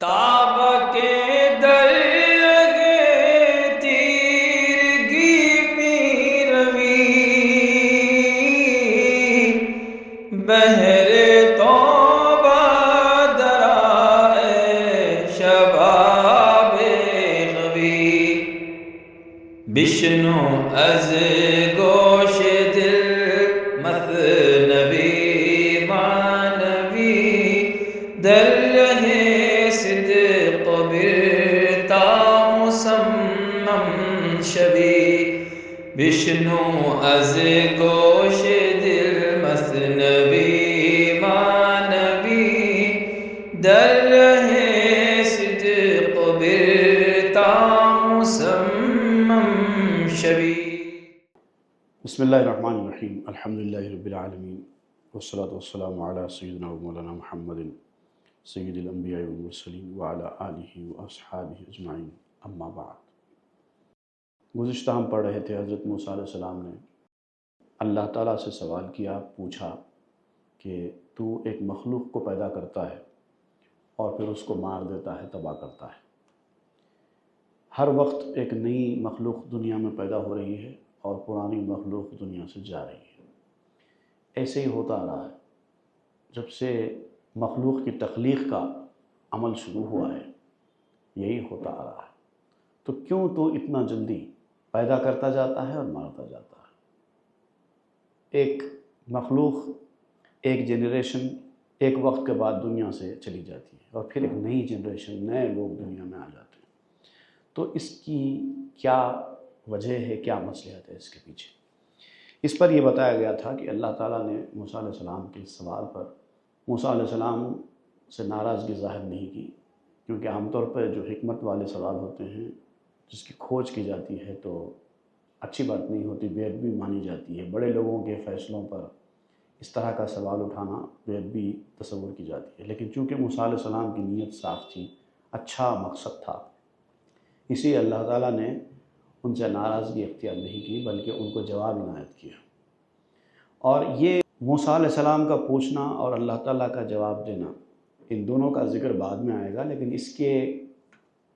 تاب کے درگے تیرگی پیروی بہر توبہ درائے شباب غوی بشنو از گوش دل مثنوی مانوی در رہے صدق برتا مسمم شوی بشنو از گوش دل مثنوی مانوی در رہے صدق برتا مسمم شوی۔ بسم اللہ الرحمن الرحیم، الحمدللہ رب العالمین، والصلاة والسلام علی سیدنا و مولانا محمد سید الانبیاء والمرسلین وعلی آلہ واصحابہ اجمعین، اما بعد۔ گزشتہ ہم پڑھ رہے تھے حضرت موسیٰ علیہ السلام نے اللہ تعالیٰ سے سوال کیا، پوچھا کہ تو ایک مخلوق کو پیدا کرتا ہے اور پھر اس کو مار دیتا ہے، تباہ کرتا ہے۔ ہر وقت ایک نئی مخلوق دنیا میں پیدا ہو رہی ہے اور پرانی مخلوق دنیا سے جا رہی ہے۔ ایسے ہی ہوتا آ رہا ہے۔ جب سے مخلوق کی تخلیق کا عمل شروع ہوا ہے، یہی ہوتا آ رہا ہے۔ تو کیوں تو اتنا جلدی پیدا کرتا جاتا ہے اور مارتا جاتا ہے؟ ایک مخلوق، ایک جنریشن ایک وقت کے بعد دنیا سے چلی جاتی ہے اور پھر ایک نئی جنریشن، نئے لوگ دنیا میں آ جاتے ہیں۔ تو اس کی کیا وجہ ہے، کیا مصلحت ہے اس کے پیچھے؟ اس پر یہ بتایا گیا تھا کہ اللہ تعالیٰ نے موسیٰ علیہ السلام کے سوال پر موسیٰ علیہ السلام سے ناراضگی ظاہر نہیں کی، کیونکہ عام طور پر جو حکمت والے سوال ہوتے ہیں، جس کی کھوج کی جاتی ہے تو اچھی بات نہیں ہوتی، بے ادبی مانی جاتی ہے۔ بڑے لوگوں کے فیصلوں پر اس طرح کا سوال اٹھانا بے ادبی تصور کی جاتی ہے، لیکن چونکہ موسیٰ علیہ السلام کی نیت صاف تھی، اچھا مقصد تھا، اسی اللہ تعالیٰ نے ان سے ناراضگی اختیار نہیں کی بلکہ ان کو جواب عنایت کیا۔ اور یہ موسیٰ علیہ السلام کا پوچھنا اور اللہ تعالیٰ کا جواب دینا، ان دونوں کا ذکر بعد میں آئے گا، لیکن اس کے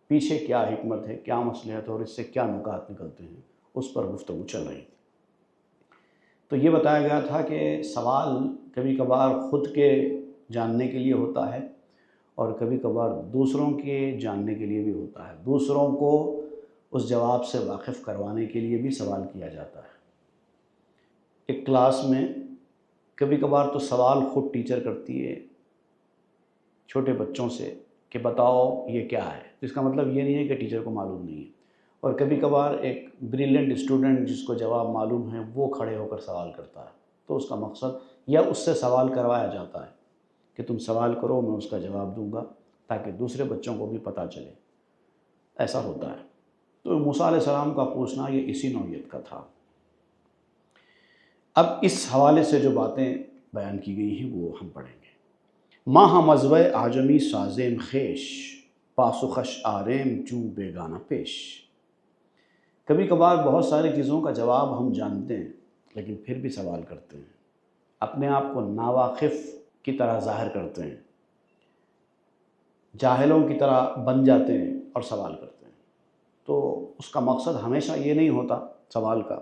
پیچھے کیا حکمت ہے، کیا مصلحت ہے اور اس سے کیا نکات نکلتے ہیں، اس پر گفتگو چل رہی تھی۔ تو یہ بتایا گیا تھا کہ سوال کبھی کبھار خود کے جاننے کے لیے ہوتا ہے اور کبھی کبھار دوسروں کے جاننے کے لیے بھی ہوتا ہے، دوسروں کو اس جواب سے واقف کروانے کے لیے بھی سوال کیا جاتا ہے۔ ایک کلاس میں کبھی کبھار تو سوال خود ٹیچر کرتی ہے چھوٹے بچوں سے کہ بتاؤ یہ کیا ہے، اس کا مطلب یہ نہیں ہے کہ ٹیچر کو معلوم نہیں ہے۔ اور کبھی کبھار ایک بریلینٹ اسٹوڈنٹ جس کو جواب معلوم ہے وہ کھڑے ہو کر سوال کرتا ہے، تو اس کا مقصد یا اس سے سوال کروایا جاتا ہے کہ تم سوال کرو، میں اس کا جواب دوں گا تاکہ دوسرے بچوں کو بھی پتہ چلے، ایسا ہوتا ہے۔ تو موسیٰ علیہ السلام کا پوچھنا یہ اسی نوعیت کا تھا۔ اب اس حوالے سے جو باتیں بیان کی گئی ہیں وہ ہم پڑھیں گے۔ ماہ مزوع اعجمی سازیم خیش، پاسخش آریم چوں بیگانہ پیش۔ کبھی کبھار بہت ساری چیزوں کا جواب ہم جانتے ہیں لیکن پھر بھی سوال کرتے ہیں، اپنے آپ کو ناواقف کی طرح ظاہر کرتے ہیں، جاہلوں کی طرح بن جاتے ہیں اور سوال کرتے ہیں۔ تو اس کا مقصد ہمیشہ یہ نہیں ہوتا سوال کا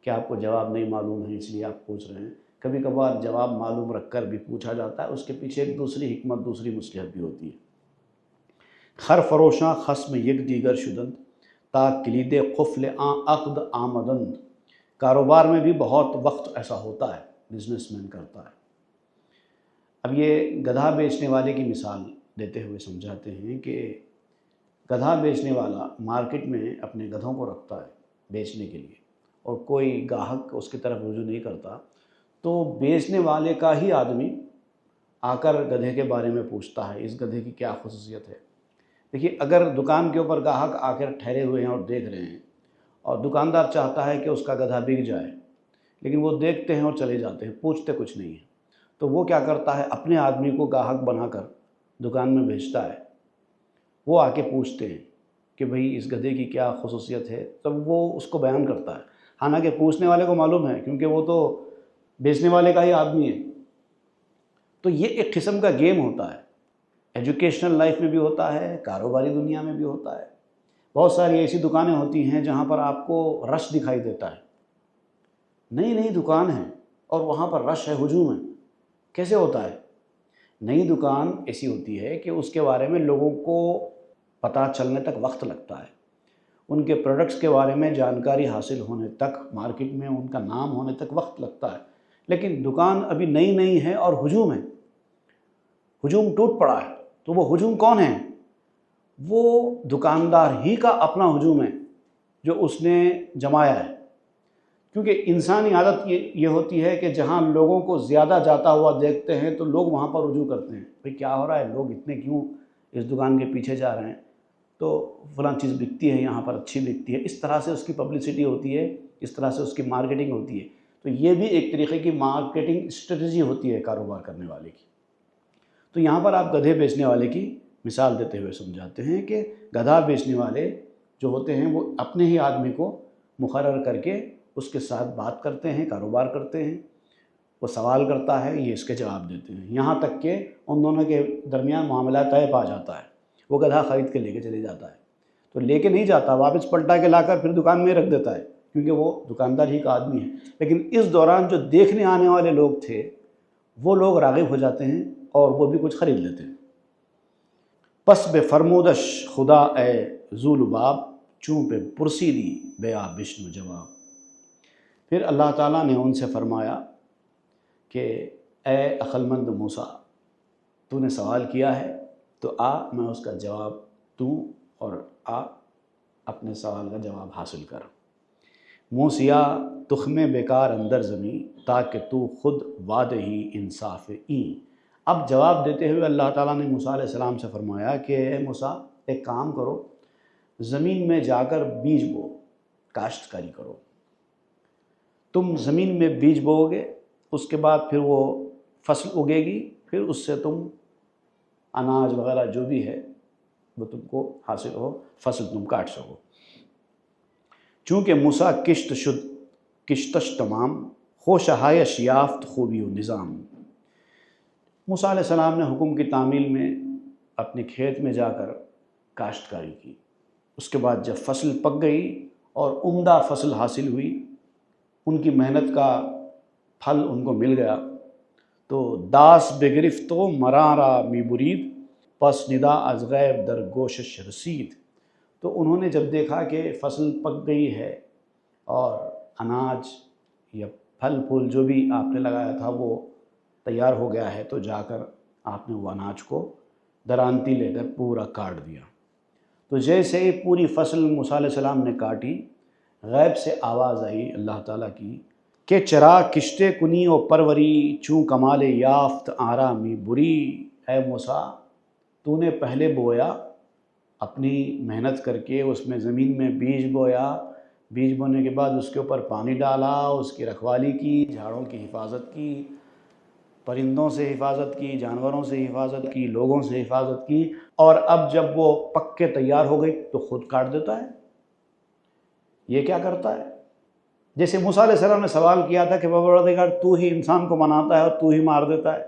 کہ آپ کو جواب نہیں معلوم ہے اس لیے آپ پوچھ رہے ہیں۔ کبھی کبھار جواب معلوم رکھ کر بھی پوچھا جاتا ہے، اس کے پیچھے ایک دوسری حکمت، دوسری مصلحت بھی ہوتی ہے۔ خر فروشاں خصم یک دیگر شدند، تا کلید قفل عقد آمدند۔ کاروبار میں بھی بہت وقت ایسا ہوتا ہے، بزنس مین کرتا ہے۔ اب یہ گدھا بیچنے والے کی مثال دیتے ہوئے سمجھاتے ہیں کہ گدھا بیچنے والا مارکیٹ میں اپنے گدھوں کو رکھتا ہے بیچنے کے لیے اور کوئی گاہک اس کی طرف رجوع نہیں کرتا، تو بیچنے والے کا ہی آدمی آ کر گدھے کے بارے میں پوچھتا ہے، اس گدھے کی کیا خصوصیت ہے۔ دیکھیے، اگر دکان کے اوپر گاہک آ کر ٹھہرے ہوئے ہیں اور دیکھ رہے ہیں اور دکاندار چاہتا ہے کہ اس کا گدھا بک جائے، لیکن وہ دیکھتے ہیں اور چلے جاتے ہیں، پوچھتے کچھ نہیں ہیں، تو وہ کیا کرتا ہے، اپنے آدمی کو گاہک بنا کر دکان میں بھیجتا ہے، وہ آ کے پوچھتے ہیں کہ بھئی اس گدھے کی کیا خصوصیت ہے، تب وہ اس کو بیان کرتا ہے، حالانکہ پوچھنے والے کو معلوم ہے کیونکہ وہ تو بیچنے والے کا ہی آدمی ہے۔ تو یہ ایک قسم کا گیم ہوتا ہے ایجوکیشنل لائف میں بھی ہوتا ہے، کاروباری دنیا میں بھی ہوتا ہے۔ بہت ساری ایسی دکانیں ہوتی ہیں جہاں پر آپ کو رش دکھائی دیتا ہے، نئی نئی دکان ہے اور وہاں پر رش ہے، ہجوم ہے۔ کیسے ہوتا ہے؟ نئی دکان ایسی ہوتی ہے کہ اس کے بارے میں لوگوں کو پتہ چلنے تک وقت لگتا ہے، ان کے پروڈکٹس کے بارے میں جانکاری حاصل ہونے تک، مارکیٹ میں ان کا نام ہونے تک وقت لگتا ہے۔ لیکن دکان ابھی نئی نئی ہے اور ہجوم ہے، ہجوم ٹوٹ پڑا ہے۔ تو وہ ہجوم کون ہے؟ وہ دکاندار ہی کا اپنا ہجوم ہے جو اس نے جمایا ہے۔ کیونکہ انسانی عادت یہ ہوتی ہے کہ جہاں لوگوں کو زیادہ جاتا ہوا دیکھتے ہیں تو لوگ وہاں پر رجوع کرتے ہیں، بھئی کیا ہو رہا ہے، لوگ اتنے کیوں اس دکان کے پیچھے جا رہے ہیں، تو فلاں چیز بکتی ہے یہاں پر، اچھی بکتی ہے۔ اس طرح سے اس کی پبلسٹی ہوتی ہے، اس طرح سے اس کی مارکیٹنگ ہوتی ہے۔ تو یہ بھی ایک طریقے کی مارکیٹنگ اسٹریٹجی ہوتی ہے کاروبار کرنے والے کی۔ تو یہاں پر آپ گدھے بیچنے والے کی مثال دیتے ہوئے سمجھاتے ہیں کہ گدھا بیچنے والے جو ہوتے ہیں وہ اپنے ہی آدمی کو مقرر کر کے اس کے ساتھ بات کرتے ہیں، کاروبار کرتے ہیں، وہ سوال کرتا ہے، یہ اس کے جواب دیتے ہیں، یہاں تک کہ ان دونوں کے درمیان معاملہ طے پا جاتا ہے۔ وہ گدھا خرید کے لے کے چلے جاتا ہے، تو لے کے نہیں جاتا، واپس پلٹا کے لا کر پھر دکان میں رکھ دیتا ہے، کیونکہ وہ دکاندار ہی کا آدمی ہے۔ لیکن اس دوران جو دیکھنے آنے والے لوگ تھے وہ لوگ راغب ہو جاتے ہیں اور وہ بھی کچھ خرید لیتے ہیں۔ پس بے فرمودش خدا اے ذو لباب، چوں پہ پرسیدی بیا بشنو جواب۔ پھر اللہ تعالیٰ نے ان سے فرمایا کہ اے عقلمند موسیٰ، تو نے سوال کیا ہے تو آ میں اس کا جواب دوں، اور آ اپنے سوال کا جواب حاصل کر۔ موسیٰ تخم بیکار اندر زمیں، تاکہ تو خود وعدہ ہی انصاف این۔ اب جواب دیتے ہوئے اللہ تعالیٰ نے موسیٰ علیہ السلام سے فرمایا کہ اے موسیٰ، ایک کام کرو، زمین میں جا کر بیج بو، کاشتکاری کرو۔ تم زمین میں بیج بو گے، اس کے بعد پھر وہ فصل اگے گی، پھر اس سے تم اناج وغیرہ جو بھی ہے وہ تم کو حاصل ہو، فصل تم کاٹ سکو۔ چونکہ موسیٰ کشت شد کشتش تمام، خوشہایش یافت خوبی و نظام۔ موسیٰ علیہ السلام نے حکم کی تعمیل میں اپنے کھیت میں جا کر کاشتکاری کی، اس کے بعد جب فصل پک گئی اور عمدہ فصل حاصل ہوئی، ان کی محنت کا پھل ان کو مل گیا، تو داس بگرفت و مرارا می برید، پس ندا از غیب در گوشش رسید۔ تو انہوں نے جب دیکھا کہ فصل پک گئی ہے اور اناج یا پھل پھول جو بھی آپ نے لگایا تھا وہ تیار ہو گیا ہے، تو جا کر آپ نے وہ اناج کو درانتی لے کر پورا کاٹ دیا۔ تو جیسے ہی پوری فصل موسیٰ علیہ السلام نے کاٹی، غیب سے آواز آئی اللہ تعالیٰ کی کہ چرا کشتے کنی و پروری، چوں کمال یافت آرامی بری۔ اے موسیٰ، تو نے پہلے بویا، اپنی محنت کر کے اس میں زمین میں بیج بویا، بیج بونے کے بعد اس کے اوپر پانی ڈالا، اس کی رکھوالی کی، جھاڑوں کی حفاظت کی، پرندوں سے حفاظت کی، جانوروں سے حفاظت کی، لوگوں سے حفاظت کی، اور اب جب وہ پک کے تیار ہو گئی تو خود کاٹ دیتا ہے۔ یہ کیا کرتا ہے؟ جیسے موسیٰ علیہ السلام نے سوال کیا تھا کہ پروردگار تو ہی انسان کو بناتا ہے اور تو ہی مار دیتا ہے،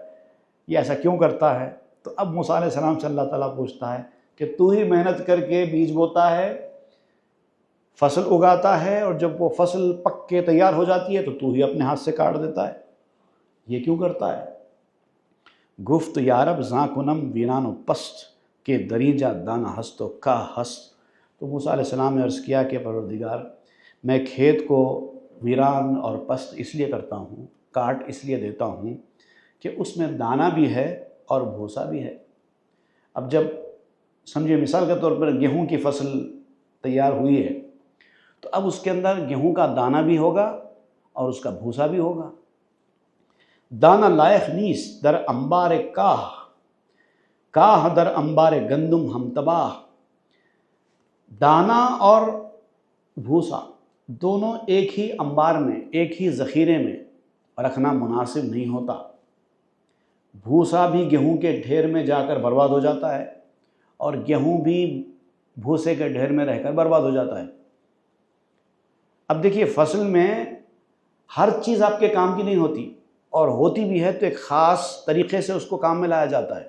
یہ ایسا کیوں کرتا ہے؟ تو اب موسیٰ علیہ السلام سے اللہ تعالیٰ پوچھتا ہے کہ تو ہی محنت کر کے بیج بوتا ہے، فصل اگاتا ہے، اور جب وہ فصل پک کے تیار ہو جاتی ہے تو ہی اپنے ہاتھ سے کاٹ دیتا ہے، یہ کیوں کرتا ہے؟ گفت یارب زاں کنم ویران و پست، کہ دریجہ دانہ ہست و کا ہست۔ تو موسیٰ علیہ السلام نے عرض کیا کہ پروردگار، میں کھیت کو ویران اور پست اس لیے کرتا ہوں، کاٹ اس لیے دیتا ہوں کہ اس میں دانہ بھی ہے اور بھوسا بھی ہے۔ اب جب سمجھے مثال کے طور پر گیہوں کی فصل تیار ہوئی ہے تو اب اس کے اندر گیہوں کا دانہ بھی ہوگا اور اس کا بھوسا بھی ہوگا۔ دانہ لائق نیس در انبار کاہ، کاہ در انبار گندم ہم تباہ۔ دانہ اور بھوسا دونوں ایک ہی انبار میں، ایک ہی ذخیرے میں رکھنا مناسب نہیں ہوتا۔ بھوسا بھی گیہوں کے ڈھیر میں جا کر برباد ہو جاتا ہے اور گیہوں بھی بھوسے کے ڈھیر میں رہ کر برباد ہو جاتا ہے۔ اب دیکھیے، فصل میں ہر چیز آپ کے کام کی نہیں ہوتی، اور ہوتی بھی ہے تو ایک خاص طریقے سے اس کو کام میں لایا جاتا ہے۔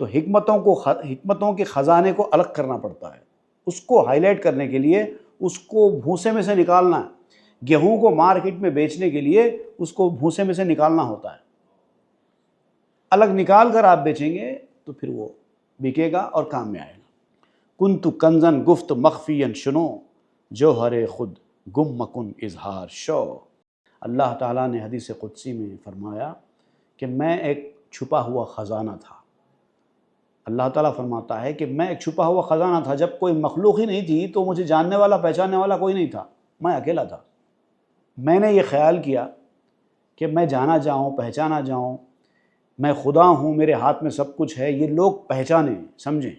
تو حکمتوں کے خزانے کو الگ کرنا پڑتا ہے، اس کو ہائی لائٹ کرنے کے لیے اس کو بھوسے میں سے نکالنا ہے۔ گیہوں کو مارکیٹ میں بیچنے کے لیے اس کو بھوسے میں سے نکالنا ہوتا ہے، الگ نکال کر آپ بیچیں گے تو پھر وہ بکے گا اور کام میں آئے گا۔ کنت کنزن گفت مخفین شنو، جوہر خود گم مکن اظہار شو۔ اللہ تعالیٰ نے حدیث قدسی میں فرمایا کہ میں ایک چھپا ہوا خزانہ تھا۔ اللہ تعالیٰ فرماتا ہے کہ میں ایک چھپا ہوا خزانہ تھا، جب کوئی مخلوق ہی نہیں تھی تو مجھے جاننے والا پہچاننے والا کوئی نہیں تھا، میں اکیلا تھا۔ میں نے یہ خیال کیا کہ میں جانا جاؤں، پہچانا جاؤں، میں خدا ہوں، میرے ہاتھ میں سب کچھ ہے، یہ لوگ پہچانیں، سمجھیں،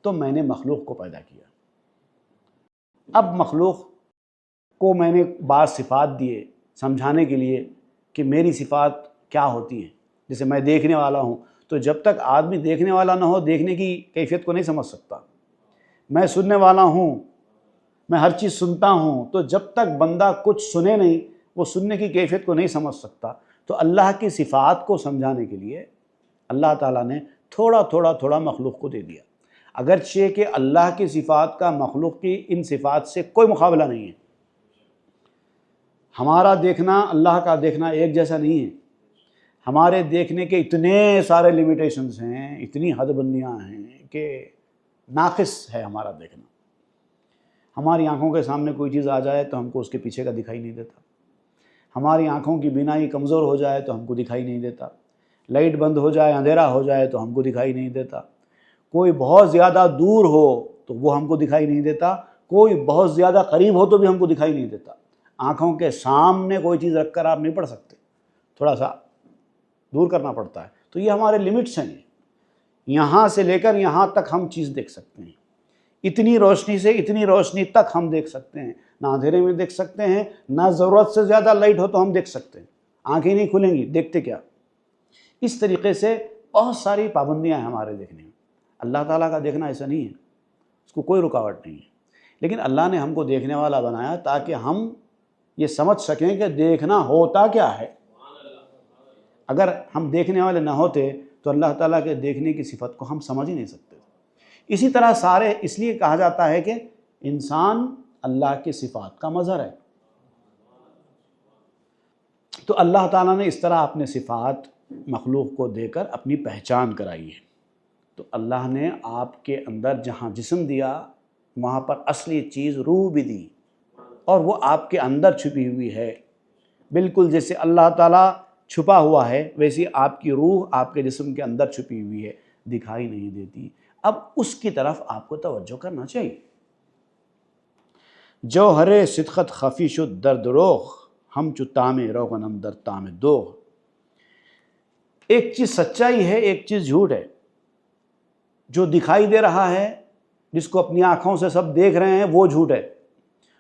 تو میں نے مخلوق کو پیدا کیا۔ اب مخلوق کو میں نے بعض صفات دیے سمجھانے کے لیے کہ میری صفات کیا ہوتی ہیں۔ جیسے میں دیکھنے والا ہوں، تو جب تک آدمی دیکھنے والا نہ ہو دیکھنے کی کیفیت کو نہیں سمجھ سکتا۔ میں سننے والا ہوں، میں ہر چیز سنتا ہوں، تو جب تک بندہ کچھ سنے نہیں وہ سننے کی کیفیت کو نہیں سمجھ سکتا۔ تو اللہ کی صفات کو سمجھانے کے لیے اللہ تعالیٰ نے تھوڑا مخلوق کو دے دیا، اگرچہ کہ اللہ کی صفات کا مخلوق کی ان صفات سے کوئی مقابلہ نہیں ہے۔ ہمارا دیکھنا اللہ کا دیکھنا ایک جیسا نہیں ہے، ہمارے دیکھنے کے اتنے سارے لیمیٹیشنز ہیں، اتنی حد بندیاں ہیں کہ ناقص ہے ہمارا دیکھنا۔ ہماری آنکھوں کے سامنے کوئی چیز آ جائے تو ہم کو اس کے پیچھے کا دکھائی نہیں دیتا، ہماری آنکھوں کی بینائی کمزور ہو جائے تو ہم کو دکھائی نہیں دیتا، لائٹ بند ہو جائے، اندھیرا ہو جائے تو ہم کو دکھائی نہیں دیتا، کوئی بہت زیادہ دور ہو تو وہ ہم کو دکھائی نہیں دیتا، کوئی بہت زیادہ قریب ہو تو بھی ہم کو دکھائی نہیں دیتا۔ آنکھوں کے سامنے کوئی چیز رکھ کر آپ نہیں پڑھ سکتے، تھوڑا سا دور کرنا پڑتا ہے۔ تو یہ ہمارے لمٹس ہیں، یہاں سے لے کر یہاں تک ہم چیز دیکھ سکتے ہیں، اتنی روشنی سے اتنی روشنی تک ہم دیکھ سکتے ہیں، نہ اندھیرے میں دیکھ سکتے ہیں، نہ ضرورت سے زیادہ لائٹ ہو تو ہم دیکھ سکتے ہیں، آنکھیں نہیں کھلیں گی، دیکھتے کیا؟ اس طریقے سے بہت ساری پابندیاں ہیں ہمارے دیکھنے میں۔ اللہ تعالیٰ کا دیکھنا ایسا نہیں ہے، اس کو کوئی رکاوٹ نہیں ہے، لیکن اللہ نے ہم کو دیکھنے والا بنایا تاکہ ہم یہ سمجھ سکیں کہ دیکھنا ہوتا کیا ہے۔ اگر ہم دیکھنے والے نہ ہوتے تو اللہ تعالیٰ کے دیکھنے کی صفت کو ہم سمجھ ہی نہیں سکتے۔ اسی طرح سارے اس لیے کہا جاتا ہے کہ انسان اللہ کی صفات کا مظہر ہے۔ تو اللہ تعالیٰ نے اس طرح اپنے صفات مخلوق کو دے کر اپنی پہچان کرائی ہے۔ تو اللہ نے آپ کے اندر جہاں جسم دیا وہاں پر اصلی چیز روح بھی دی، اور وہ آپ کے اندر چھپی ہوئی ہے۔ بالکل جیسے اللہ تعالیٰ چھپا ہوا ہے ویسے آپ کی روح آپ کے جسم کے اندر چھپی ہوئی ہے، دکھائی نہیں دیتی۔ اب اس کی طرف آپ کو توجہ کرنا چاہیے۔ جوہر صدقت خفی شد در دروغ، ہم چو تام روغنم در تام دوغ۔ ایک چیز سچائی ہے، ایک چیز جھوٹ ہے۔ جو دکھائی دے رہا ہے، جس کو اپنی آنکھوں سے سب دیکھ رہے ہیں، وہ جھوٹ ہے،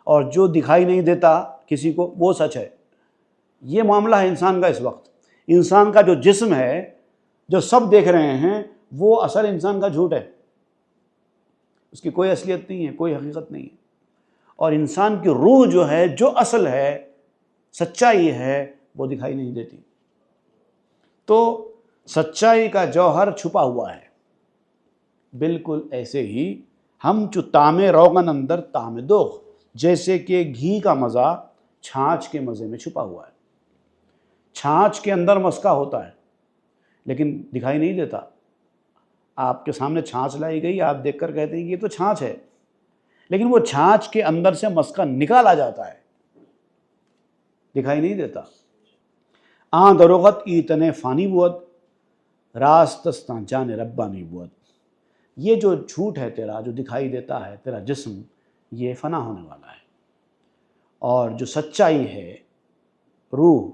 اور جو دکھائی نہیں دیتا کسی کو وہ سچ ہے۔ یہ معاملہ ہے انسان کا اس وقت۔ انسان کا جو جسم ہے، جو سب دیکھ رہے ہیں، وہ اصل انسان کا جھوٹ ہے، اس کی کوئی اصلیت نہیں ہے، کوئی حقیقت نہیں ہے۔ اور انسان کی روح جو ہے، جو اصل ہے، سچائی ہے، وہ دکھائی نہیں دیتی۔ تو سچائی کا جوہر چھپا ہوا ہے۔ بالکل ایسے ہی ہم چو تام روغن اندر تام دوغ، جیسے کہ گھی کا مزہ چھاچھ کے مزے میں چھپا ہوا ہے۔ چھاچھ کے اندر مسکا ہوتا ہے لیکن دکھائی نہیں دیتا۔ آپ کے سامنے چھاچھ لائی گئی، آپ دیکھ کر کہتے ہیں کہ یہ تو چھاچھ ہے، لیکن وہ چھاچھ کے اندر سے مسکا نکالا جاتا ہے، دکھائی نہیں دیتا۔ آن دروغت ایتنے فانی بود، راستستان جان ربانی بود۔ یہ جو جھوٹ ہے تیرا، جو دکھائی دیتا ہے تیرا جسم، یہ فنا ہونے والا ہے، اور جو سچائی ہے روح،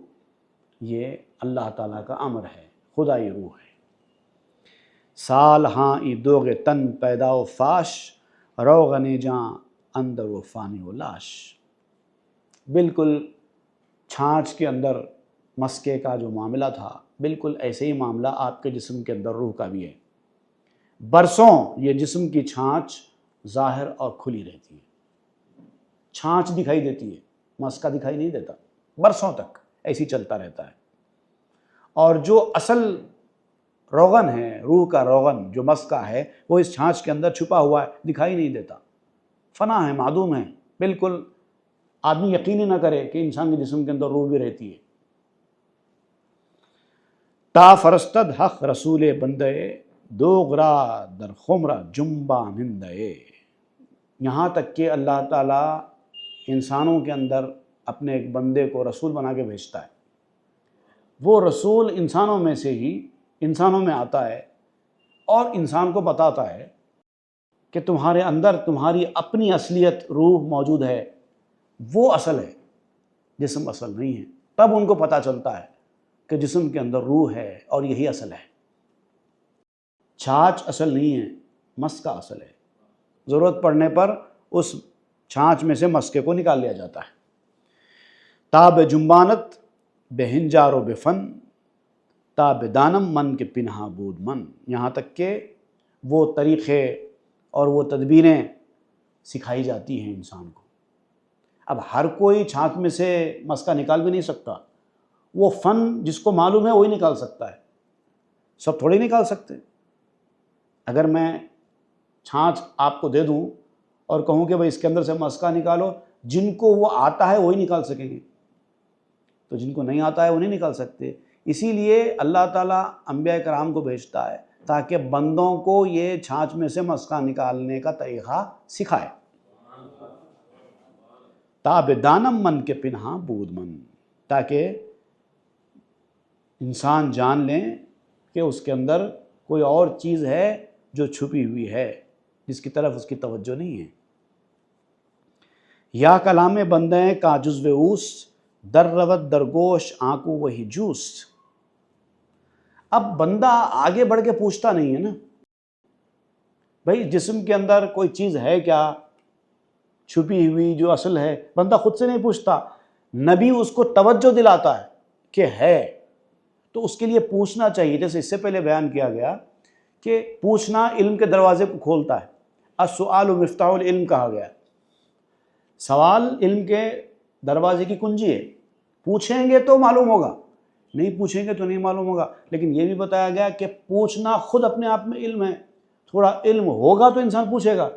یہ اللہ تعالیٰ کا امر ہے، خدائی روح ہے۔ سال ہاں ای دوغ تن پیدا و فاش، روغن جاں اندر و فانی و لاش۔ بالکل چھاچھ کے اندر مسکے کا جو معاملہ تھا، بالکل ایسے ہی معاملہ آپ کے جسم کے اندر روح کا بھی ہے۔ برسوں یہ جسم کی چھاچھ ظاہر اور کھلی رہتی ہے، چھاچھ دکھائی دیتی ہے، مسکا دکھائی نہیں دیتا، برسوں تک ایسی چلتا رہتا ہے۔ اور جو اصل روغن ہے، روح کا روغن جو مسکا ہے وہ اس چھاچھ کے اندر چھپا ہوا ہے، دکھائی نہیں دیتا، فنا ہے، معدوم ہے، بالکل آدمی یقین ہی نہ کرے کہ انسان کے جسم کے اندر روح بھی رہتی ہے۔ تا فرستد حق رسول بندے دوغرا در خمرہ جنبا نندے، یہاں تک کہ اللہ تعالیٰ انسانوں کے اندر اپنے ایک بندے کو رسول بنا کے بھیجتا ہے، وہ رسول انسانوں میں سے ہی انسانوں میں آتا ہے اور انسان کو بتاتا ہے کہ تمہارے اندر تمہاری اپنی اصلیت روح موجود ہے، وہ اصل ہے، جسم اصل نہیں ہے۔ تب ان کو پتہ چلتا ہے کہ جسم کے اندر روح ہے اور یہی اصل ہے، چھاچھ اصل نہیں ہے، مسکا اصل ہے۔ ضرورت پڑنے پر اس چھاچھ میں سے مسکے کو نکال لیا جاتا ہے۔ تاب جنبانت بے ہنجار و بے فن تاب دانم من کے پنہا بود من، یہاں تک کہ وہ طریقے اور وہ تدبیریں سکھائی جاتی ہیں انسان کو۔ اب ہر کوئی چھاچھ میں سے مسکا نکال بھی نہیں سکتا، وہ فن جس کو معلوم ہے وہی نکال سکتا ہے، سب تھوڑی نکال سکتے۔ اگر میں چھاچھ آپ کو دے دوں اور کہوں کہ بھائی اس کے اندر سے مسکا نکالو، جن کو وہ آتا ہے وہی نکال سکیں گے، تو جن کو نہیں آتا ہے وہ نہیں نکال سکتے۔ اسی لیے اللہ تعالیٰ انبیاء کرام کو بھیجتا ہے تاکہ بندوں کو یہ چھاچھ میں سے مسکا نکالنے کا طریقہ سکھائے۔ تاب دانم من کے پنہا بود من، تاکہ انسان جان لیں کہ اس کے اندر کوئی اور چیز ہے جو چھپی ہوئی ہے، جس کی طرف اس کی توجہ نہیں ہے۔ یا کلام بندے کا جزو اوس در رود در گوش آنکو وہی جوس، اب بندہ آگے بڑھ کے پوچھتا نہیں ہے نا، بھائی جسم کے اندر کوئی چیز ہے کیا چھپی ہوئی جو اصل ہے، بندہ خود سے نہیں پوچھتا، نبی اس کو توجہ دلاتا ہے کہ ہے، تو اس کے لیے پوچھنا چاہیے۔ جیسے اس سے پہلے بیان کیا گیا کہ پوچھنا علم کے دروازے کو کھولتا ہے، السؤال مفتاح العلم کہا گیا ہے، سوال علم کے دروازے کی کنجی ہے، پوچھیں گے تو معلوم ہوگا، نہیں پوچھیں گے تو نہیں معلوم ہوگا۔ لیکن یہ بھی بتایا گیا کہ پوچھنا خود اپنے آپ میں علم ہے، تھوڑا علم ہوگا تو انسان پوچھے گا،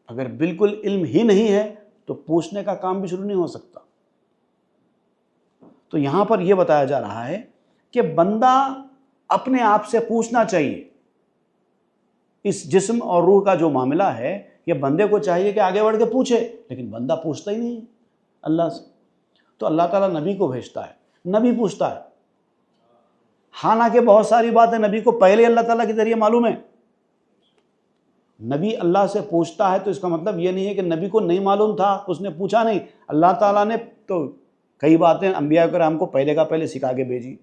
اگر بالکل علم ہی نہیں ہے تو پوچھنے کا کام بھی شروع نہیں ہو سکتا۔ تو یہاں پر یہ بتایا جا رہا ہے کہ بندہ اپنے آپ سے پوچھنا چاہیے۔ اس جسم اور روح کا جو معاملہ ہے یہ بندے کو چاہیے کہ آگے بڑھ کے پوچھے، لیکن بندہ پوچھتا ہی نہیں ہے اللہ سے۔ تو اللہ تعالیٰ نبی کو بھیجتا ہے، نبی پوچھتا ہے، حالانکہ بہت ساری باتیں نبی کو پہلے اللہ تعالیٰ کے ذریعے معلوم ہے۔ نبی اللہ سے پوچھتا ہے تو اس کا مطلب یہ نہیں ہے کہ نبی کو نہیں معلوم تھا، اس نے پوچھا نہیں، اللہ تعالیٰ نے تو کئی باتیں انبیاء کرام کو پہلے کا پہلے سکھا کے بھیجی،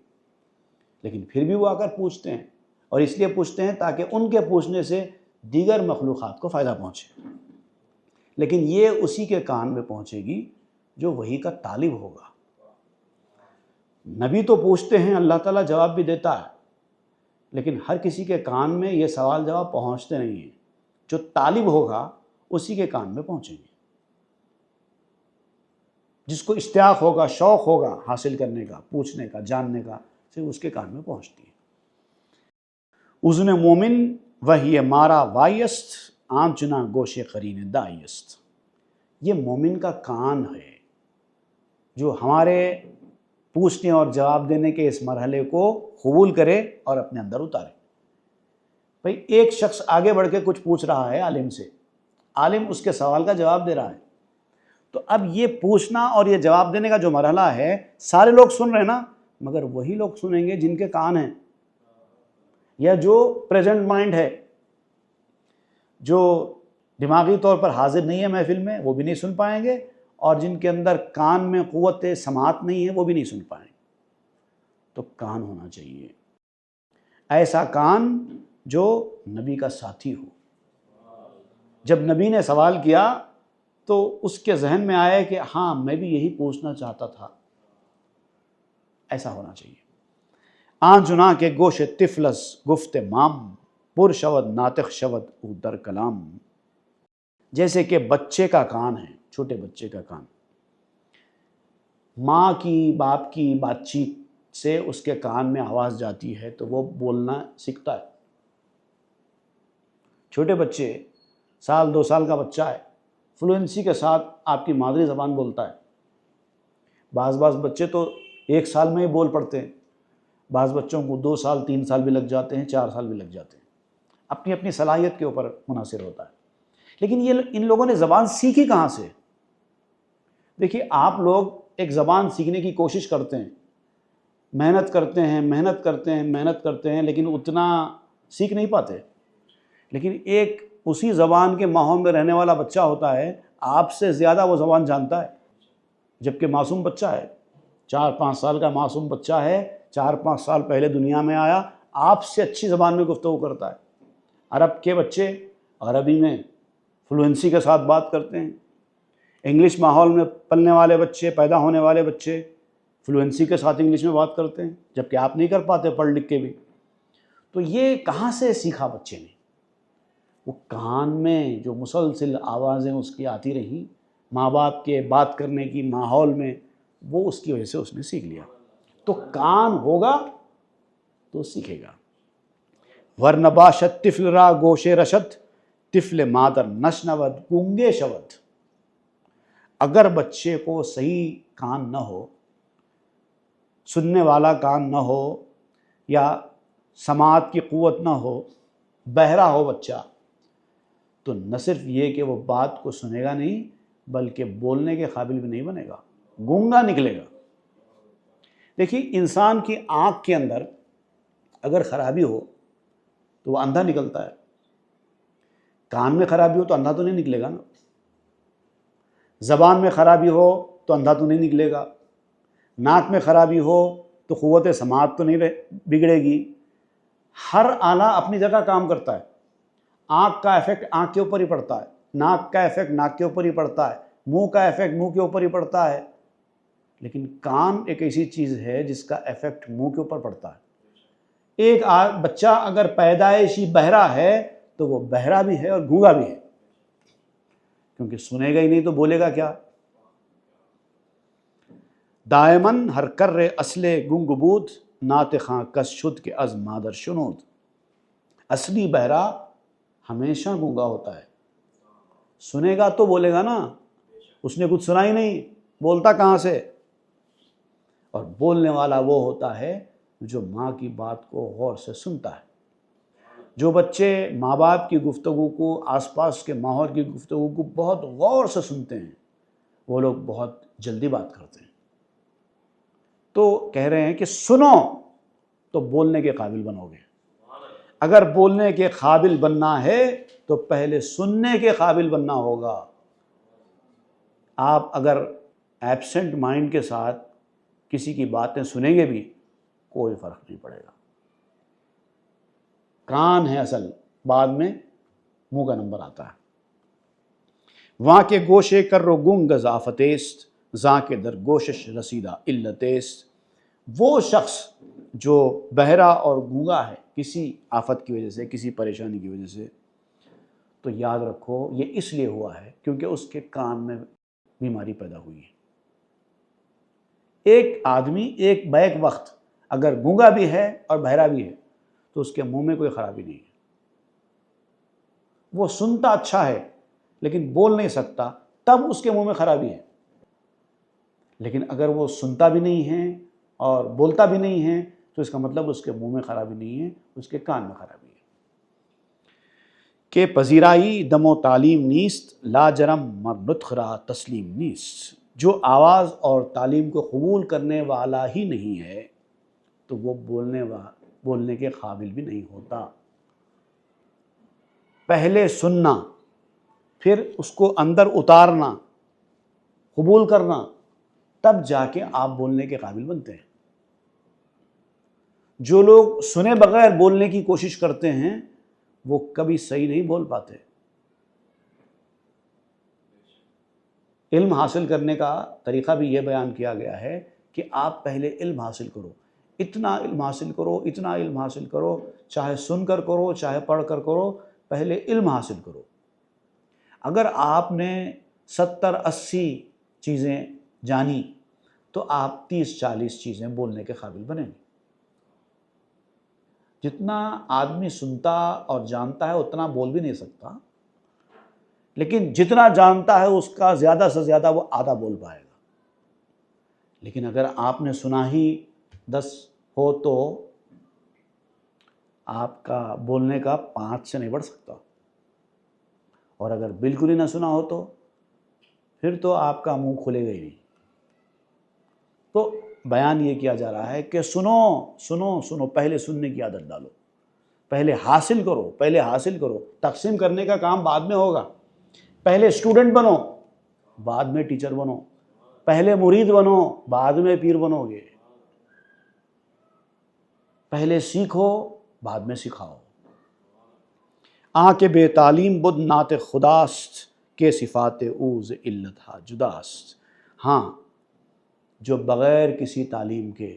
لیکن پھر بھی وہ آ کر پوچھتے ہیں، اور اس لیے پوچھتے ہیں تاکہ ان کے پوچھنے سے دیگر مخلوقات کو فائدہ پہنچے، لیکن یہ اسی کے کان میں پہنچے گی جو وحی کا طالب ہوگا۔ نبی تو پوچھتے ہیں، اللہ تعالیٰ جواب بھی دیتا ہے، لیکن ہر کسی کے کان میں یہ سوال جواب پہنچتے نہیں ہیں، جو طالب ہوگا اسی کے کان میں پہنچیں گے، جس کو اشتیاق ہوگا، شوق ہوگا حاصل کرنے کا، پوچھنے کا، جاننے کا، صرف اس کے کان میں پہنچتی ہے۔ اذن مومن وہی مارا وائست آنچنا گوش قرین دائست، یہ مومن کا کان ہے جو ہمارے پوچھنے اور جواب دینے کے اس مرحلے کو قبول کرے اور اپنے اندر اتارے۔ بھئی ایک شخص آگے بڑھ کے کچھ پوچھ رہا ہے عالم سے، عالم اس کے سوال کا جواب دے رہا ہے، تو اب یہ پوچھنا اور یہ جواب دینے کا جو مرحلہ ہے سارے لوگ سن رہے ہیں نا، مگر وہی لوگ سنیں گے جن کے کان ہیں، یا جو پریزنٹ مائنڈ ہے، جو دماغی طور پر حاضر نہیں ہے محفل میں وہ بھی نہیں سن پائیں گے، اور جن کے اندر کان میں قوت سماعت نہیں ہے وہ بھی نہیں سن پائیں گے۔ تو کان ہونا چاہیے، ایسا کان جو نبی کا ساتھی ہو۔ جب نبی نے سوال کیا تو اس کے ذہن میں آیا کہ ہاں میں بھی یہی پوچھنا چاہتا تھا، ایسا ہونا چاہیے۔ آن جنا کے گوش طفلس گفت مام پر شود ناطق شود او در کلام، جیسے کہ بچے کا کان ہے، چھوٹے بچے کا کان، ماں کی باپ کی بات چیت سے اس کے کان میں آواز جاتی ہے تو وہ بولنا سیکھتا ہے۔ چھوٹے بچے، 1-2 سال کا بچہ ہے، فلوئنسی کے ساتھ آپ کی مادری زبان بولتا ہے۔ بعض بچے تو 1 سال میں ہی بول پڑتے ہیں، بعض بچوں کو 2 سال 3 سال بھی لگ جاتے ہیں، 4 سال بھی لگ جاتے ہیں، اپنی اپنی صلاحیت کے اوپر منحصر ہوتا ہے۔ لیکن ان لوگوں نے زبان سیکھی کہاں سے؟ دیکھیے، آپ لوگ ایک زبان سیکھنے کی کوشش کرتے ہیں، محنت کرتے ہیں لیکن اتنا سیکھ نہیں پاتے۔ لیکن ایک اسی زبان کے ماحول میں رہنے والا بچہ ہوتا ہے، آپ سے زیادہ وہ زبان جانتا ہے، جبکہ معصوم بچہ ہے، 4-5 سال کا معصوم بچہ ہے، 4-5 سال پہلے دنیا میں آیا، آپ سے اچھی زبان میں گفتگو کرتا ہے۔ عرب کے بچے عربی میں فلوئنسی کے ساتھ بات کرتے ہیں، انگلش ماحول میں پلنے والے بچے، پیدا ہونے والے بچے فلوئنسی کے ساتھ انگلش میں بات کرتے ہیں، جبکہ آپ نہیں کر پاتے پڑھ لکھ کے بھی۔ تو یہ کہاں سے سیکھا بچے نے؟ وہ کان میں جو مسلسل آوازیں اس کی آتی رہیں، ماں باپ کے بات کرنے کی ماحول میں، وہ اس کی وجہ سے اس نے سیکھ لیا۔ تو کان ہوگا تو سیکھے گا۔ ورنہ باشد طفل را گوش رشد، طفل مادر نشنود گونگے شود۔ اگر بچے کو صحیح کان نہ ہو، سننے والا کان نہ ہو، یا سماعت کی قوت نہ ہو، بہرا ہو بچہ، تو نہ صرف یہ کہ وہ بات کو سنے گا نہیں، بلکہ بولنے کے قابل بھی نہیں بنے گا، گونگا نکلے گا۔ دیکھیے، انسان کی آنکھ کے اندر اگر خرابی ہو تو وہ اندھا نکلتا ہے، کان میں خرابی ہو تو اندھا تو نہیں نکلے گا نا، زبان میں خرابی ہو تو اندھا تو نہیں نکلے گا، ناک میں خرابی ہو تو قوت سماعت تو نہیں بگڑے گی۔ ہر آلہ اپنی جگہ کام کرتا ہے، آنکھ کا ایفیکٹ آنکھ کے اوپر ہی پڑتا ہے، ناک کا ایفیکٹ ناک کے اوپر ہی پڑتا ہے، منہ کا ایفیکٹ منہ کے اوپر ہی پڑتا ہے، لیکن کان ایک ایسی چیز ہے جس کا ایفیکٹ منہ کے اوپر پڑتا ہے۔ ایک بچہ اگر پیدائشی بہرا ہے تو وہ بہرا بھی ہے اور گونگا بھی ہے، کیونکہ سنے گا ہی نہیں تو بولے گا کیا؟ دائمن ہر کر اصل گنگ بود، ناطخاں کس شد کے از مادر شنود۔ اصلی بہرا ہمیشہ گونگا ہوتا ہے، سنے گا تو بولے گا نا، اس نے کچھ سنا ہی نہیں، بولتا کہاں سے؟ اور بولنے والا وہ ہوتا ہے جو ماں کی بات کو غور سے سنتا ہے۔ جو بچے ماں باپ کی گفتگو کو، آس پاس کے ماحول کی گفتگو کو بہت غور سے سنتے ہیں، وہ لوگ بہت جلدی بات کرتے ہیں۔ تو کہہ رہے ہیں کہ سنو تو بولنے کے قابل بنو گے۔ اگر بولنے کے قابل بننا ہے تو پہلے سننے کے قابل بننا ہوگا۔ آپ اگر ایبسنٹ مائنڈ کے ساتھ کسی کی باتیں سنیں گے بھی، کوئی فرق نہیں پڑے گا۔ کان ہے اصل، بعد میں منہ کا نمبر آتا ہے۔ وہاں کے گوشے کر رو گنگ ضافتیست، زاں کے در گوشش رسیدہ علتیست۔ وہ شخص جو بہرا اور گونگا ہے کسی آفت کی وجہ سے، کسی پریشانی کی وجہ سے، تو یاد رکھو یہ اس لیے ہوا ہے کیونکہ اس کے کان میں بیماری پیدا ہوئی ہے۔ ایک آدمی بیک وقت اگر گونگا بھی ہے اور بہرا بھی ہے تو اس کے منہ میں کوئی خرابی نہیں ہے، وہ سنتا اچھا ہے لیکن بول نہیں سکتا، تب اس کے منہ میں خرابی ہے۔ لیکن اگر وہ سنتا بھی نہیں ہے اور بولتا بھی نہیں ہے تو اس کا مطلب اس کے منہ میں خرابی نہیں ہے، اس کے کان میں خرابی ہے۔ کہ پذیرائی دم و تعلیم نیست، لا جرم مر نطق را تسلیم نیست۔ جو آواز اور تعلیم کو قبول کرنے والا ہی نہیں ہے تو وہ بولنے کے قابل بھی نہیں ہوتا۔ پہلے سننا، پھر اس کو اندر اتارنا، قبول کرنا، تب جا کے آپ بولنے کے قابل بنتے ہیں۔ جو لوگ سنے بغیر بولنے کی کوشش کرتے ہیں وہ کبھی صحیح نہیں بول پاتے۔ علم حاصل کرنے کا طریقہ بھی یہ بیان کیا گیا ہے کہ آپ پہلے علم حاصل کرو، اتنا علم حاصل کرو، اتنا علم حاصل کرو، چاہے سن کر کرو چاہے پڑھ کر کرو، پہلے علم حاصل کرو۔ اگر آپ نے 70-80 چیزیں جانی تو آپ 30-40 چیزیں بولنے کے قابل بنیں گے۔ جتنا آدمی سنتا اور جانتا ہے اتنا بول بھی نہیں سکتا، لیکن جتنا جانتا ہے اس کا زیادہ سے زیادہ وہ آدھا بول پائے گا۔ لیکن اگر آپ نے سنا ہی 10 ہو تو آپ کا بولنے کا 5 سے نہیں بڑھ سکتا، اور اگر بالکل ہی نہ سنا ہو تو پھر تو آپ کا منہ کھلے گا ہی نہیں۔ تو بیان یہ کیا جا رہا ہے کہ سنو سنو سنو، پہلے سننے کی عادت ڈالو، پہلے حاصل کرو۔ تقسیم کرنے کا کام بعد میں ہوگا۔ پہلے اسٹوڈنٹ بنو، بعد میں ٹیچر بنو، پہلے مرید بنو، بعد میں پیر بنو گے، پہلے سیکھو بعد میں سکھاؤ۔ آنکھ بے تعلیم بدھ نعت خداست کے صفات اوز علت ہا جداست۔ ہاں، جو بغیر کسی تعلیم کے،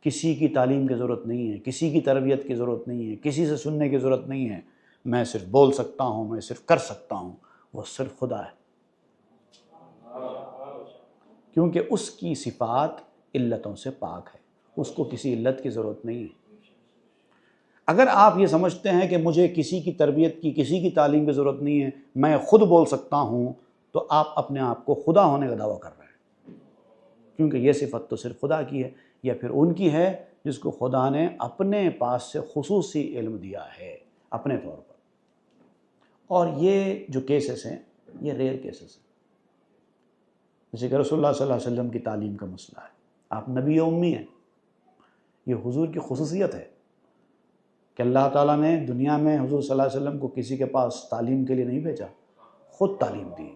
کسی کی تعلیم کی ضرورت نہیں ہے، کسی کی تربیت کی ضرورت نہیں ہے، کسی سے سننے کی ضرورت نہیں ہے، میں صرف بول سکتا ہوں، میں صرف کر سکتا ہوں، وہ صرف خدا ہے، کیونکہ اس کی صفات علتوں سے پاک ہے، اس کو کسی علت کی ضرورت نہیں ہے۔ اگر آپ یہ سمجھتے ہیں کہ مجھے کسی کی تربیت کی، کسی کی تعلیم کی ضرورت نہیں ہے، میں خود بول سکتا ہوں، تو آپ اپنے آپ کو خدا ہونے کا دعویٰ کر رہے ہیں، کیونکہ یہ صفت تو صرف خدا کی ہے، یا پھر ان کی ہے جس کو خدا نے اپنے پاس سے خصوصی علم دیا ہے اپنے طور پر۔ اور یہ جو کیسز ہیں یہ ریئر کیسز ہیں، جیسے کہ رسول اللہ صلی اللہ علیہ وسلم کی تعلیم کا مسئلہ ہے، آپ نبی امی ہیں، یہ حضور کی خصوصیت ہے کہ اللہ تعالیٰ نے دنیا میں حضور صلی اللہ علیہ وسلم کو کسی کے پاس تعلیم کے لیے نہیں بھیجا، خود تعلیم دی۔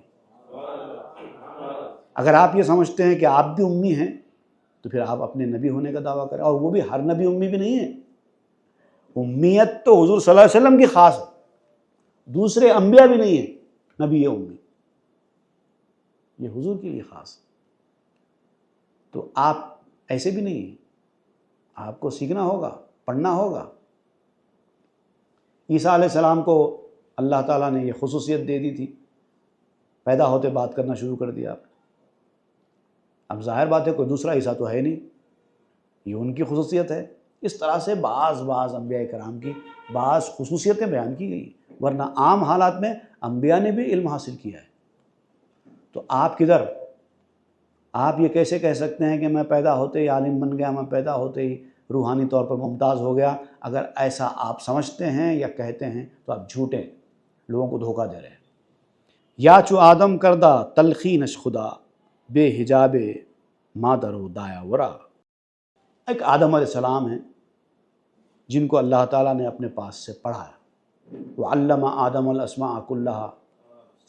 اگر آپ یہ سمجھتے ہیں کہ آپ بھی امی ہیں تو پھر آپ اپنے نبی ہونے کا دعویٰ کریں، اور وہ بھی ہر نبی امی بھی نہیں ہے۔ امیت تو حضور صلی اللہ علیہ وسلم کی خاص ہے، دوسرے انبیاء بھی نہیں ہیں نبی امی، یہ حضور کے لیے خاص ہے۔ تو آپ ایسے بھی نہیں ہیں، آپ کو سیکھنا ہوگا، پڑھنا ہوگا۔ عیسیٰ علیہ السلام کو اللہ تعالیٰ نے یہ خصوصیت دے دی تھی، پیدا ہوتے بات کرنا شروع کر دیا۔ اب ظاہر بات ہے کوئی دوسرا عیسیٰ تو ہے نہیں، یہ ان کی خصوصیت ہے۔ اس طرح سے بعض انبیاء کرام کی بعض خصوصیتیں بیان کی گئی، ورنہ عام حالات میں انبیاء نے بھی علم حاصل کیا ہے۔ تو آپ کدھر، آپ یہ کیسے کہہ سکتے ہیں کہ میں پیدا ہوتے ہی عالم بن گیا، میں پیدا ہوتے ہی روحانی طور پر ممتاز ہو گیا؟ اگر ایسا آپ سمجھتے ہیں یا کہتے ہیں تو آپ جھوٹے، لوگوں کو دھوکہ دے رہے ہیں۔ یا چو آدم کردہ تلخی نش خدا بے حجاب مادر و دایا ورا۔ ایک آدم علیہ السلام ہیں جن کو اللہ تعالیٰ نے اپنے پاس سے پڑھایا، وعلم آدم الاسماء کلہا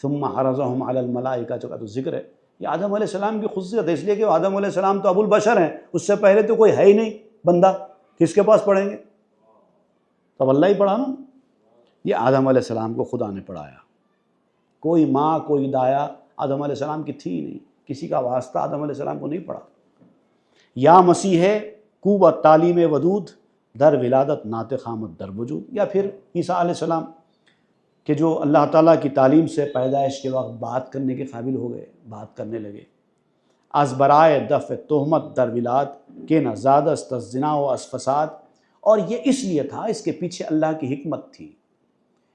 ثم عرضهم علی الملائکہ، کا تو ذکر ہے۔ یہ آدم علیہ السلام کی خصوصیت ہے، اس لیے کہ آدم علیہ السلام تو ابو البشر ہیں، اس سے پہلے تو کوئی ہے ہی نہیں بندہ، کس کے پاس پڑھیں گے؟ تو اللہ ہی پڑھا نا۔ یہ آدم علیہ السلام کو خدا نے پڑھایا، کوئی ماں کوئی دایا آدم علیہ السلام کی تھی نہیں، کسی کا واسطہ آدم علیہ السلام کو نہیں پڑھا۔ یا مسیح قوت تعلیم ودود در ولادت ناطق آمد در وجود، یا پھر عیسیٰ علیہ السلام کہ جو اللہ تعالیٰ کی تعلیم سے پیدائش کے وقت بات کرنے کے قابل ہو گئے، بات کرنے لگے۔ از برائے دفع تہمت در ولاد کہ نہ زاد است از زنا و از فساد، اور یہ اس لیے تھا، اس کے پیچھے اللہ کی حکمت تھی۔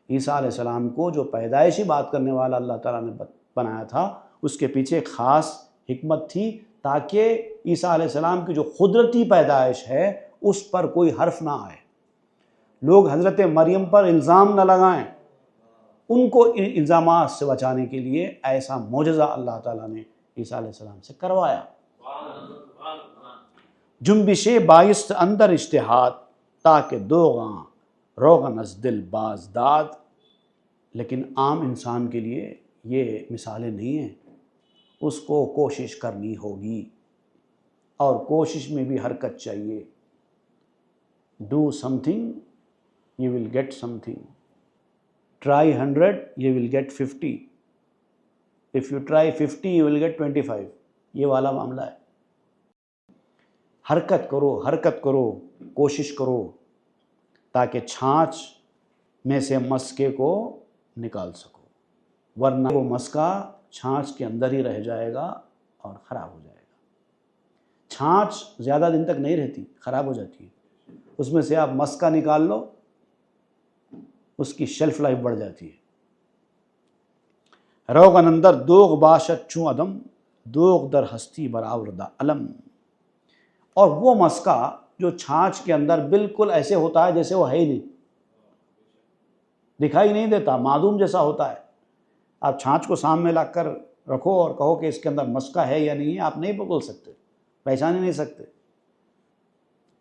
عیسیٰ علیہ السلام کو جو پیدائشی بات کرنے والا اللہ تعالیٰ نے بنایا تھا، اس کے پیچھے ایک خاص حکمت تھی، تاکہ عیسیٰ علیہ السلام کی جو قدرتی پیدائش ہے اس پر کوئی حرف نہ آئے، لوگ حضرت مریم پر الزام نہ لگائیں۔ ان کو ان الزامات سے بچانے کے لیے ایسا معجزہ اللہ تعالیٰ نے عیسیٰ علیہ السلام سے کروایا۔ جنبش بایست اندر اجتہاد تاکہ دوغاں روغن از دل باز داد، لیکن عام انسان کے لیے یہ مثالیں نہیں ہیں، اس کو کوشش کرنی ہوگی، اور کوشش میں بھی حرکت چاہیے۔ Do something you will get something, try 100 you will get 50، if you try 50 you will get 25، یہ والا معاملہ ہے۔ حرکت کرو، کوشش کرو، تاکہ چھانچ میں سے مسکے کو نکال سکو، ورنہ وہ مسکا چھانچ کے اندر ہی رہ جائے گا اور خراب ہو جائے گا۔ چھاچھ زیادہ دن تک نہیں رہتی، خراب ہو جاتی ہے، اس میں سے آپ مسکا نکال لو، اس کی شیلف لائف بڑھ جاتی ہے۔ روغن اندر دوغ باشد چوں عدم، دوغ در ہستی برآوردہ علم۔ اور وہ مسکا جو چھاچھ کے اندر بالکل ایسے ہوتا ہے جیسے وہ ہے ہی نہیں، دکھائی نہیں دیتا، معدوم جیسا ہوتا ہے۔ آپ چھاچھ کو سامنے لا کر رکھو اور کہو کہ اس کے اندر مسکا ہے یا نہیں ہے، آپ نہیں بول سکتے، پہچان ہی نہیں سکتے،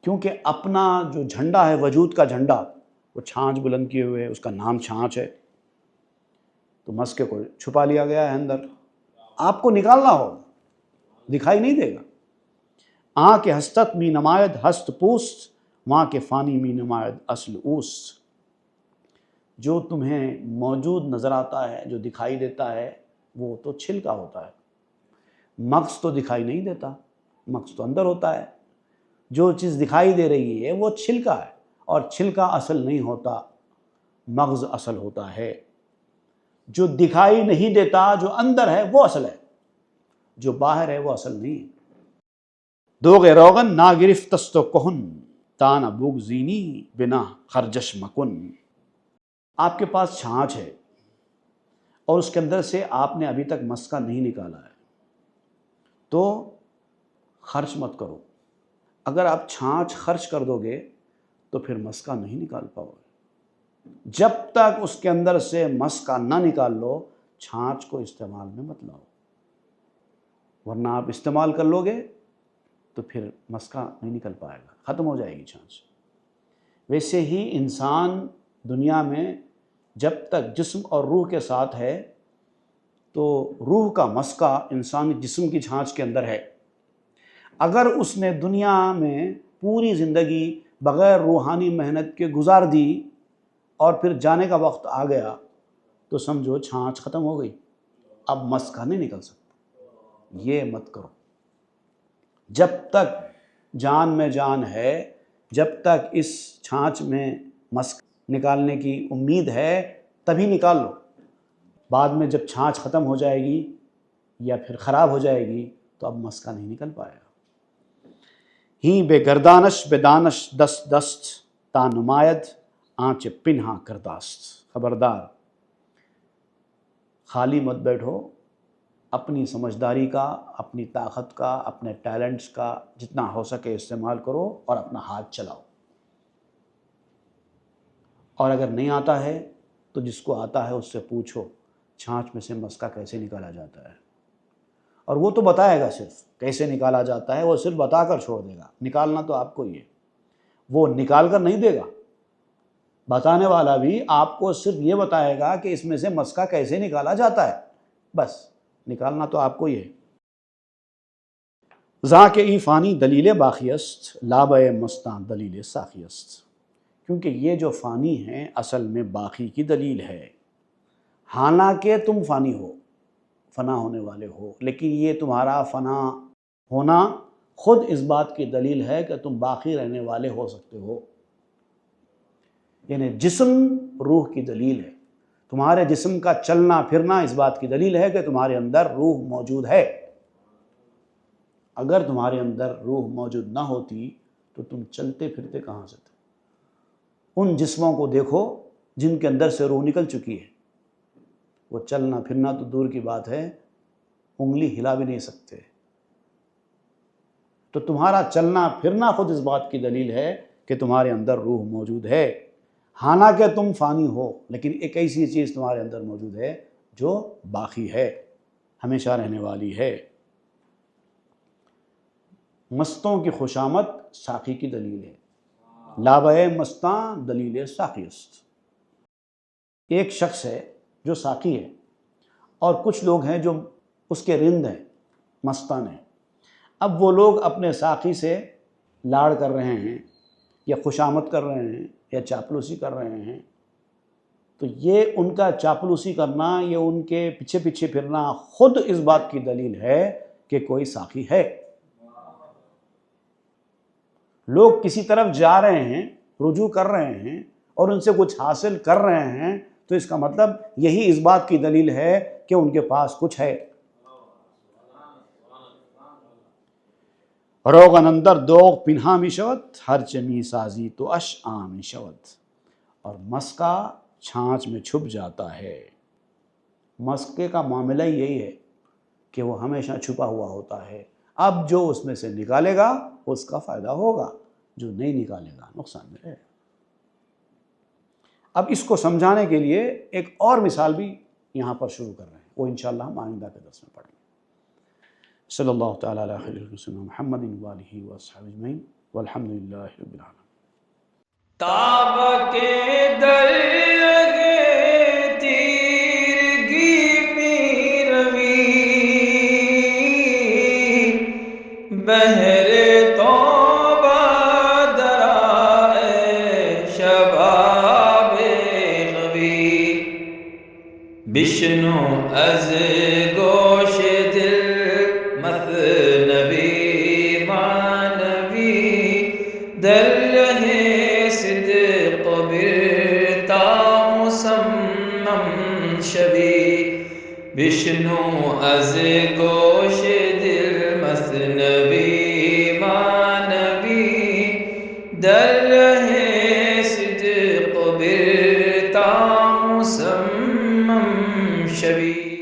کیونکہ اپنا جو جھنڈا ہے، وجود کا جھنڈا، وہ چھاچھ بلند کیے ہوئے ہے، اس کا نام چھاچھ ہے، تو مسکے کو چھپا لیا گیا ہے اندر، آپ کو نکالنا ہو، دکھائی نہیں دے گا۔ آں کے ہستت می نمائد ہست پوست، وہاں کے فانی می نمائد اصل اوست۔ جو تمہیں موجود نظر آتا ہے، جو دکھائی دیتا ہے، وہ تو چھلکا ہوتا ہے، مغز تو دکھائی نہیں دیتا، مغز تو اندر ہوتا ہے۔ جو چیز دکھائی دے رہی ہے وہ چھلکا ہے، اور چھلکا اصل نہیں ہوتا، مغز اصل ہوتا ہے۔ جو دکھائی نہیں دیتا، جو اندر ہے وہ اصل ہے، جو باہر ہے وہ اصل نہیں ہے۔ دوغ روغن نا گرفتست و کہن، تان بگزینی بنا خرجش مکن۔ آپ کے پاس چھاچھ ہے اور اس کے اندر سے آپ نے ابھی تک مسکا نہیں نکالا ہے، تو خرچ مت کرو۔ اگر آپ چھاچھ خرچ کر دو گے تو پھر مسکا نہیں نکال پاؤ گے۔ جب تک اس کے اندر سے مسکا نہ نکال لو، چھاچھ کو استعمال میں مت لاؤ، ورنہ آپ استعمال کر لو گے تو پھر مسکا نہیں نکل پائے گا، ختم ہو جائے گی چھاچھ۔ ویسے ہی انسان دنیا میں جب تک جسم اور روح کے ساتھ ہے تو روح کا مسکا انسانی جسم کی چھاچھ کے اندر ہے۔ اگر اس نے دنیا میں پوری زندگی بغیر روحانی محنت کے گزار دی اور پھر جانے کا وقت آ گیا تو سمجھو چھاچھ ختم ہو گئی، اب مسکا نہیں نکل سکتا۔ یہ مت کرو، جب تک جان میں جان ہے، جب تک اس چھاچھ میں مسک نکالنے کی امید ہے تبھی نکال لو۔ بعد میں جب چھاچھ ختم ہو جائے گی یا پھر خراب ہو جائے گی تو اب مسکا نہیں نکل پائے گا۔ ہی بے گردانش بے دانش دست دست، تا نماید آنچ پنہا کرداست۔ خبردار، خالی مت بیٹھو، اپنی سمجھداری کا، اپنی طاقت کا، اپنے ٹیلنٹس کا جتنا ہو سکے استعمال کرو اور اپنا ہاتھ چلاؤ۔ اور اگر نہیں آتا ہے تو جس کو آتا ہے اس سے پوچھو چھاچھ میں سے مسکا کیسے نکالا جاتا ہے، اور وہ تو بتائے گا، صرف کیسے نکالا جاتا ہے وہ صرف بتا کر چھوڑ دے گا، نکالنا تو آپ کو ہی ہے، وہ نکال کر نہیں دے گا۔ بتانے والا بھی آپ کو صرف یہ بتائے گا کہ اس میں سے مسکا کیسے نکالا جاتا ہے، بس نکالنا تو آپ کو ہی ہے۔ ذا کہ ای فانی دلیل باقی است، لاب مستاں دلیل ساقی است۔ کیونکہ یہ جو فانی ہیں اصل میں باقی کی دلیل ہے، حالانکہ تم فانی ہو، فنا ہونے والے ہو، لیکن یہ تمہارا فنا ہونا خود اس بات کی دلیل ہے کہ تم باقی رہنے والے ہو سکتے ہو۔ یعنی جسم روح کی دلیل ہے، تمہارے جسم کا چلنا پھرنا اس بات کی دلیل ہے کہ تمہارے اندر روح موجود ہے۔ اگر تمہارے اندر روح موجود نہ ہوتی تو تم چلتے پھرتے کہاں سے تھے؟ ان جسموں کو دیکھو جن کے اندر سے روح نکل چکی ہے، وہ چلنا پھرنا تو دور کی بات ہے، انگلی ہلا بھی نہیں سکتے۔ تو تمہارا چلنا پھرنا خود اس بات کی دلیل ہے کہ تمہارے اندر روح موجود ہے، حالانکہ تم فانی ہو، لیکن ایک ایسی چیز تمہارے اندر موجود ہے جو باقی ہے، ہمیشہ رہنے والی ہے۔ مستوں کی خوشامد ساقی کی دلیل ہے، لابہ مستاں دلیل ساقی است۔ ایک شخص ہے جو ساقی ہے اور کچھ لوگ ہیں جو اس کے رند ہیں، مستان ہیں۔ اب وہ لوگ اپنے ساقی سے لاڑ کر رہے ہیں یا خوشامد کر رہے ہیں یا چاپلوسی کر رہے ہیں، تو یہ ان کا چاپلوسی کرنا، یہ ان کے پیچھے پیچھے پھرنا خود اس بات کی دلیل ہے کہ کوئی ساقی ہے۔ لوگ کسی طرف جا رہے ہیں، رجوع کر رہے ہیں اور ان سے کچھ حاصل کر رہے ہیں، تو اس کا مطلب یہی اس بات کی دلیل ہے کہ ان کے پاس کچھ ہے۔ روغن اندر دوغ پنہا می شود، ہر چمی سازی تو اش آمی شود. اور مسکا چھانچ میں چھپ جاتا ہے. مسکے کا معاملہ یہی ہے کہ وہ ہمیشہ چھپا ہوا ہوتا ہے. اب جو اس میں سے نکالے گا اس کا فائدہ ہوگا، جو نہیں نکالے گا نقصان میں رہے گا. اب اس کو سمجھانے کے لیے ایک اور مثال بھی یہاں پر شروع کر رہے ہیں، وہ انشاءاللہ ہم آئندہ کے درس میں پڑھیں گے. صلی اللہ تعالیٰ علیہ خیر محمد وآلہ وصحبہ اجمعین والحمد للہ رب العالمین. تاب کے درگے تیرگی پیروی بہر توبہ درائے شباب غوی بشنو از گوش دل مثنوی معنوی در رہے صدق برتا مسمم شوی بشنو از گوش دل مثنوی معنوی در رہے صدق برتا مسمم شوی.